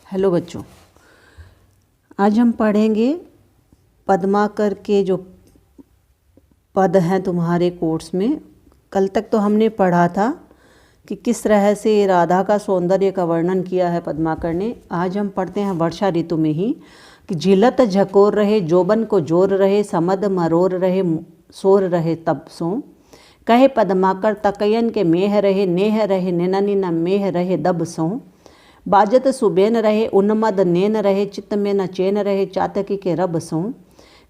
Hello बच्चों, आज हम पढ़ेंगे पद्माकर के जो पद हैं तुम्हारे कोर्स में। कल तक तो हमने पढ़ा था कि किस तरह से राधा का सौंदर्य का वर्णन किया है पद्माकर ने। आज हम पढ़ते हैं वर्षा ऋतु में ही कि झिलत झकोर रहे जोबन को जोर रहे, समद मरोर रहे सोर रहे तब सो, कहे पद्माकर तकयन के मेह रहे, नेह रहे निननी न मेह रहे दब सो, बाजत सुबेन रहे उन्मद नैन रहे, चित्त में न चैन रहे चातकी के रब सो,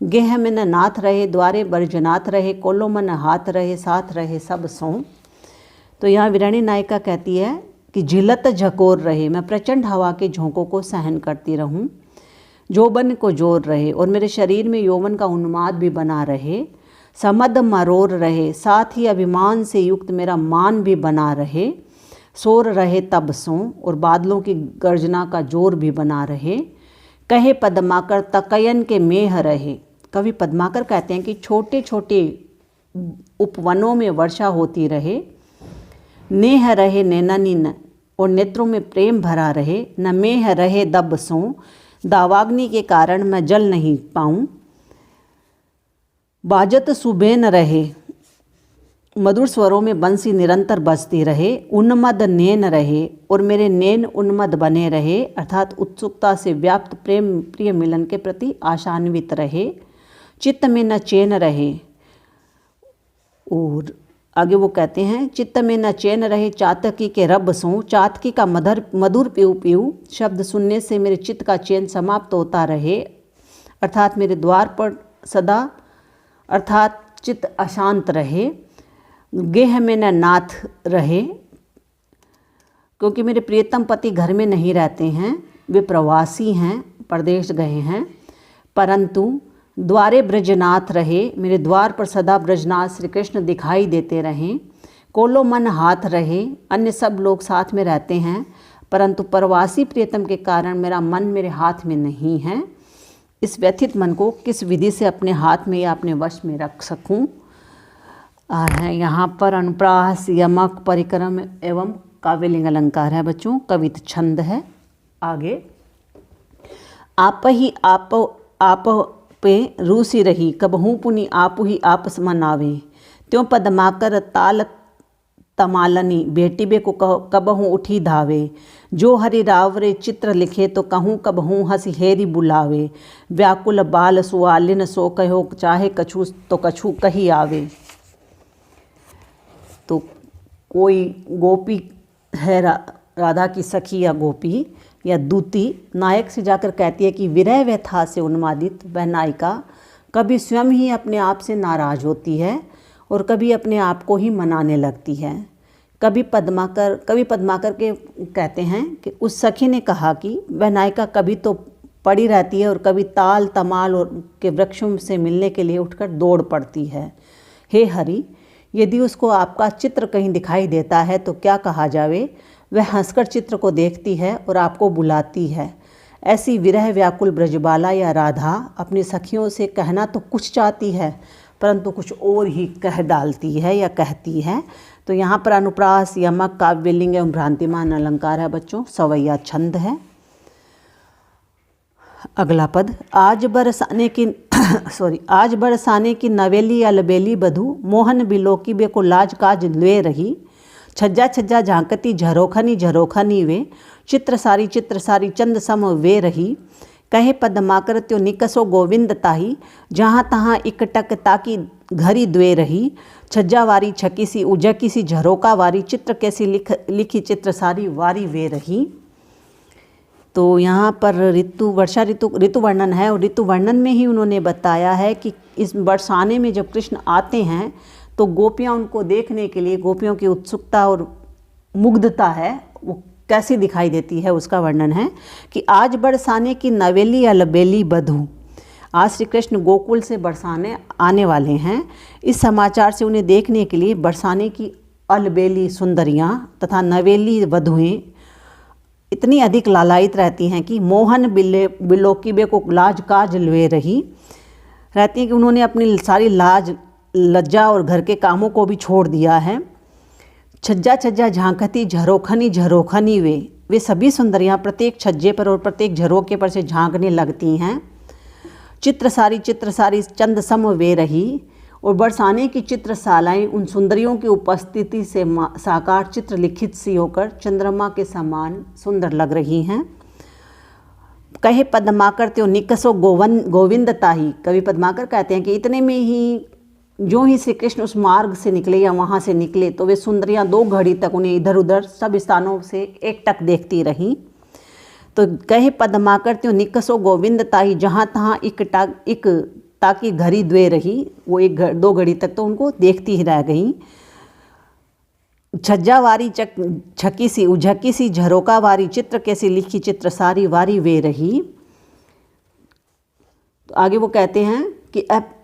गेह में न नाथ रहे द्वारे बर्जनाथ रहे, कोलो मन हाथ रहे साथ रहे सब सो। तो यहाँ वीराणी नायिका कहती है कि झिलत झकोर रहे, मैं प्रचंड हवा के झोंकों को सहन करती रहूं, जोबन को जोर रहे और मेरे शरीर में यौवन का उन्माद भी बना रहे, समद मरोर रहे साथ ही अभिमान से युक्त मेरा मान भी बना रहे, सोर रहे तब सो और बादलों की गर्जना का जोर भी बना रहे, कहे पद्माकर तकयन के मेह रहे। कवि पद्माकर कहते हैं कि छोटे छोटे उपवनों में वर्षा होती रहे, नेह रहे नैननी न और नेत्रों में प्रेम भरा रहे, न मेह रहे दब सो दावाग्नि के कारण मैं जल नहीं पाऊँ, बाजत सुबेन रहे मधुर स्वरों में बंसी निरंतर बजती रहे, उन्मद नैन रहे और मेरे नैन उन्मद बने रहे अर्थात उत्सुकता से व्याप्त प्रेम प्रिय मिलन के प्रति आशान्वित रहे, चित्त में न चैन रहे। और आगे वो कहते हैं चित्त में न चैन रहे चातकी के रब सो, चातकी का मधुर पीऊ पीऊ शब्द सुनने से मेरे चित्त का चैन समाप्त होता रहे अर्थात मेरे द्वार पर सदा अर्थात चित्त अशांत रहे, गेह में न नाथ रहे क्योंकि मेरे प्रियतम पति घर में नहीं रहते हैं, वे प्रवासी हैं, परदेश गए हैं, परंतु द्वारे ब्रजनाथ रहे, मेरे द्वार पर सदा ब्रजनाथ श्री कृष्ण दिखाई देते रहें, कोलो मन हाथ रहे, अन्य सब लोग साथ में रहते हैं परंतु परवासी प्रियतम के कारण मेरा मन मेरे हाथ में नहीं है, इस व्यथित मन को किस विधि से अपने हाथ में या अपने वश में रख सकूं। है यहाँ पर अनुप्रास यमक परिक्रम एवं काव्यलिंग अलंकार है बच्चों, कवित छंद है। आगे आप ही आप पे रूसी रही, कबहू पुनि आप ही आपस मनावे, त्यों पद्माकर ताल तमालनी बेटी बे को कबहू उठी धावे, जो हरि रावरे चित्र लिखे तो कहूँ कबहू हंसी हेरी बुलावे, व्याकुल बाल सुआलिन सो कहो चाहे कछु तो कछु कही आवे। तो कोई गोपी है राधा की सखी या गोपी या दूती नायक से जाकर कहती है कि विरह व्यथा से उन्मादित वह नायिका कभी स्वयं ही अपने आप से नाराज़ होती है और कभी अपने आप को ही मनाने लगती है। कवि पद्माकर के कहते हैं कि उस सखी ने कहा कि वह नायिका कभी तो पड़ी रहती है और कभी ताल तमाल और के वृक्षों से मिलने के लिए उठकर दौड़ पड़ती है। हे हरि, यदि उसको आपका चित्र कहीं दिखाई देता है तो क्या कहा जावे, वह हंसकर चित्र को देखती है और आपको बुलाती है। ऐसी विरह व्याकुल ब्रजबाला या राधा अपनी सखियों से कहना तो कुछ चाहती है परंतु कुछ और ही कह डालती है या कहती है। तो यहाँ पर अनुप्रास यमक काव्यलिंग एवं भ्रांतिमान अलंकार है बच्चों, सवैया छंद है। अगला पद आज बरसाने की नवेली अलबेली बधू, मोहन बिलोकी बे को लाज काज ले रही, छज्जा छज्जा झांकती झरोखनी झरोखनी वे, चित्र सारी चंद सम वे रही, कहे पद्माकर त्यो निकसो गोविंद ताही, जहाँ तहाँ इकटक ताकी घरी द्वे रही, छज्जा वारी छकी सी उजकी सी झरोका वारी, चित्र कैसी लिखी चित्र सारी वारी वे रही। तो यहाँ पर वर्षा ऋतु वर्णन है और ऋतु वर्णन में ही उन्होंने बताया है कि इस बरसाने में जब कृष्ण आते हैं तो गोपियाँ उनको देखने के लिए, गोपियों की उत्सुकता और मुग्धता है वो कैसी दिखाई देती है उसका वर्णन है कि आज बरसाने की नवेली अलबेली बधू, आज श्री कृष्ण गोकुल से बरसाने आने वाले हैं। इस समाचार से उन्हें देखने के लिए बरसाने की अलबेली सुंदरियाँ तथा नवेली वधुएँ इतनी अधिक लालायित रहती हैं कि मोहन बिलोकीबे को लाज काज ले रही रहती है कि उन्होंने अपनी सारी लाज लज्जा और घर के कामों को भी छोड़ दिया है। छज्जा छज्जा झांकती झरोखनी झरोखनी वे, वे सभी सुंदरियां प्रत्येक छज्जे पर और प्रत्येक झरोके पर से झांकने लगती हैं। चित्र सारी चंद सम वे रही, और बरसाने की चित्रशालाएं उन सुंदरियों की उपस्थिति से साकार चित्र लिखित सी होकर चंद्रमा के समान सुंदर लग रही हैं। कहे पद्माकर त्यो निकसो गोविंदता ही। कवि पद्माकर कहते हैं कि इतने में ही जो ही श्री कृष्ण उस मार्ग से निकले या वहाँ से निकले तो वे सुंदरियाँ 2 घड़ी तक उन्हें इधर उधर सब स्थानों से एकटक देखती रहीं। तो कहे पद्माकर त्यो निकसो गोविंदता ही, जहाँ तहाँ एक ताकि घड़ी द्वे रही, वो 1-2 घड़ी तक तो उनको देखती ही रह गई। छज्जावारी छकी सी उझकी सी झरोकावारी चित्र कैसी लिखी चित्र सारी वारी वे रही। तो आगे वो कहते हैं कि अब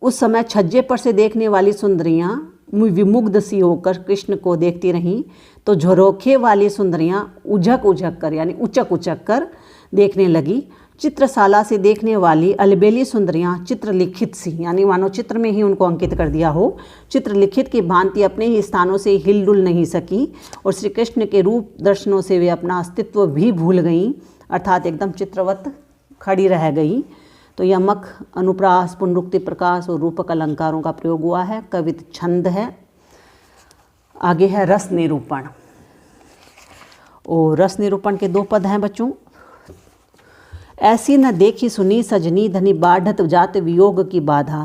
उस समय छज्जे पर से देखने वाली सुंदरियां विमुग्ध सी होकर कृष्ण को देखती रहीं, तो झरोखे वाली सुंदरियां उझक कर यानी उचक कर देखने लगी। चित्रशाला से देखने वाली अलबेली सुंदरियां चित्रलिखित सी यानी मानो चित्र में ही उनको अंकित कर दिया हो, चित्रलिखित की भांति अपने ही स्थानों से हिलडुल नहीं सकी, और श्री कृष्ण के रूप दर्शनों से वे अपना अस्तित्व भी भूल गईं, अर्थात एकदम चित्रवत खड़ी रह गई। तो यमक, अनुप्रास, पुनरुक्ति प्रकाश और रूपक अलंकारों का प्रयोग हुआ है। कवित छंद है। आगे है रस निरूपण। और रस निरूपण के 2 पद हैं बच्चों। ऐसी न देखी सुनी सजनी धनी बाढ़त जात वियोग की बाधा,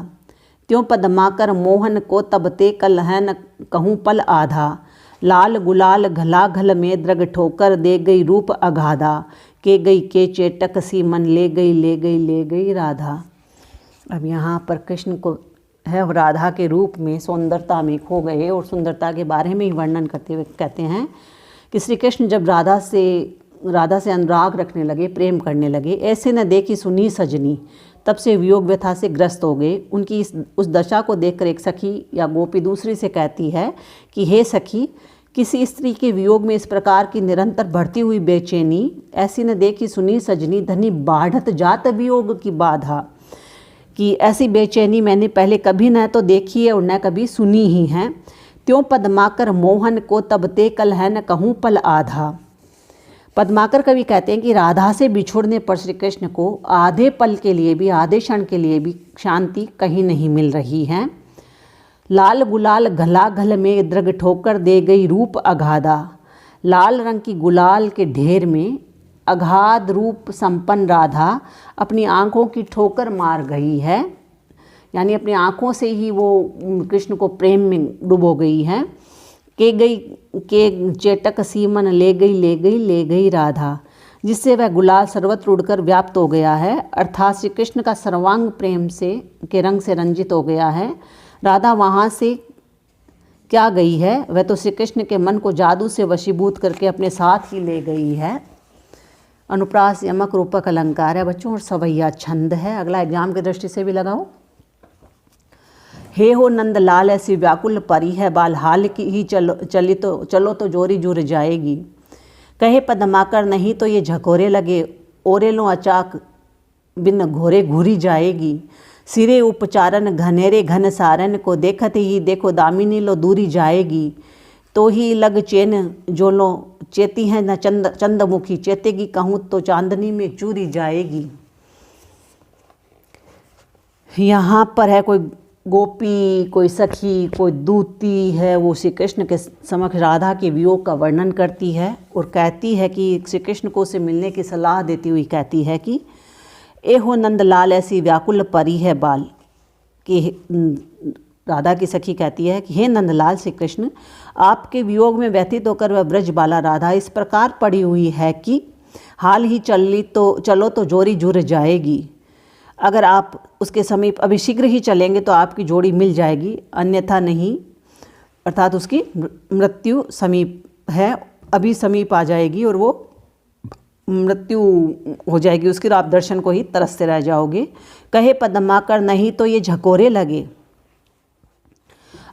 त्यों पद्माकर मोहन को तब ते कल है न कहूँ पल आधा, लाल गुलाल घला घल में द्रग ठोकर दे गई रूप अगाधा, के गई के चेटक सी मन ले गई राधा। अब यहाँ पर कृष्ण को है राधा के रूप में सौंदर्यता में खो गए, और सुंदरता के बारे में ही वर्णन करते हुए कहते हैं कि श्री कृष्ण जब राधा से अनुराग रखने लगे, प्रेम करने लगे, ऐसे न देखी सुनी सजनी, तब से वियोग व्यथा से ग्रस्त हो गए। उनकी उस दशा को देखकर एक सखी या गोपी दूसरी से कहती है कि हे सखी, किसी स्त्री के वियोग में इस प्रकार की निरंतर बढ़ती हुई बेचैनी, ऐसी न देखी सुनी सजनी धनी बाढ़त जात वियोग की बाधा, कि ऐसी बेचैनी मैंने पहले कभी न तो देखी है और न कभी सुनी ही है। त्यों पद्माकर मोहन को तब ते कल है न कहूँ पल आधा। पद्माकर कवि कहते हैं कि राधा से बिछोड़ने पर श्री कृष्ण को आधे पल के लिए भी, आधे क्षण के लिए भी शांति कहीं नहीं मिल रही है। लाल गुलाल घला घल में द्रग ठोकर दे गई रूप अगाधा, लाल रंग की गुलाल के ढेर में अगाध रूप संपन्न राधा अपनी आंखों की ठोकर मार गई है, यानी अपनी आंखों से ही वो कृष्ण को प्रेम में डुबो गई है। के चेटक सीमन ले गई राधा, जिससे वह गुलाल सर्वत्र उड़कर व्याप्त हो गया है, अर्थात श्री कृष्ण का सर्वांग प्रेम से के रंग से रंजित हो गया है। राधा वहाँ से क्या गई है, वह तो श्री कृष्ण के मन को जादू से वशीभूत करके अपने साथ ही ले गई है। अनुप्रास यमक रूपक अलंकार है बच्चों, और सवैया छंद है। अगला एग्जाम की दृष्टि से भी लगाओ। हे हो नंद लाल ऐसी व्याकुल परी है बाल, हाल की ही चलो तो जोरी जुर जाएगी। कहे पद्माकर नहीं तो ये झकोरे लगे, ओरे लो अचाक बिन घोरे घूरी जाएगी। सिरे उपचारन घनेरे घन सारन को देखत ही देखो दामिनी लो दूरी जाएगी। तो ही लग चैन जो लो चेती है न चंदमुखी, चेतेगी कहूँ तो चांदनी में चूरी जाएगी। यहाँ पर है कोई गोपी, कोई सखी, कोई दूती है, वो श्री कृष्ण के समक्ष राधा के वियोग का वर्णन करती है और कहती है कि श्री कृष्ण को उसे मिलने की सलाह देती हुई कहती है कि ए हो नंदलाल ऐसी व्याकुल परी है बाल, कि राधा की सखी कहती है कि हे नंदलाल श्री कृष्ण, आपके वियोग में व्यथित होकर वह ब्रज बाला राधा इस प्रकार पड़ी हुई है कि हाल ही चलो तो जोरी जुर जाएगी। अगर आप उसके समीप अभी शीघ्र ही चलेंगे तो आपकी जोड़ी मिल जाएगी, अन्यथा नहीं, अर्थात उसकी मृत्यु समीप है, अभी समीप आ जाएगी और वो मृत्यु हो जाएगी उसकी, और आप दर्शन को ही तरसते रह जाओगे। कहे पद्माकर नहीं तो ये झकोरे लगे।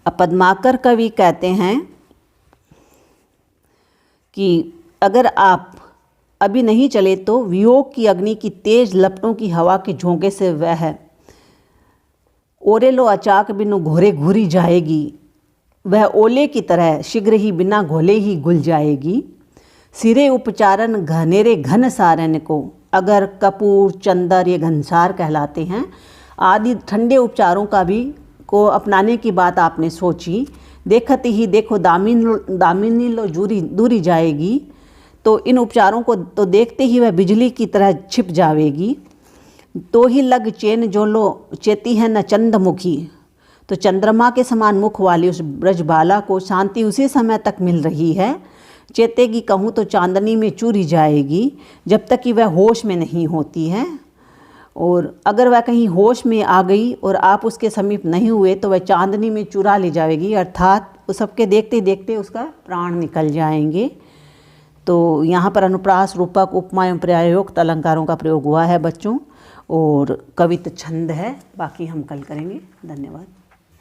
अब पद्माकर कवि कहते हैं कि अगर आप अभी नहीं चले तो वियोग की अग्नि की तेज लपटों की हवा के झोंके से वह ओरे लो अचाक बिनु घोरे घूरी जाएगी, वह ओले की तरह शीघ्र ही बिना घोले ही घुल जाएगी। सिरे उपचारन घनेरे घन सारन को, अगर कपूर चंदर ये घनसार कहलाते हैं, आदि ठंडे उपचारों का भी को अपनाने की बात आपने सोची, देखत ही देखो दामिनी लो दूरी जाएगी। तो इन उपचारों को तो देखते ही वह बिजली की तरह छिप जावेगी। तो ही लग चैन जो लो चेती है न चंद्रमुखी, तो चंद्रमा के समान मुख वाली उस ब्रजबाला को शांति उसी समय तक मिल रही है। चेतेगी कहूँ तो चांदनी में चूरी जाएगी, जब तक कि वह होश में नहीं होती है। और अगर वह कहीं होश में आ गई और आप उसके समीप नहीं हुए तो वह चांदनी में चुरा ले जाएगी, अर्थात वो सबके देखते देखते उसका प्राण निकल जाएंगे। तो यहाँ पर अनुप्रास, रूपक, उपमा एवं प्रयोक्त अलंकारों का प्रयोग हुआ है बच्चों, और कवित छंद है। बाकी हम कल करेंगे। धन्यवाद।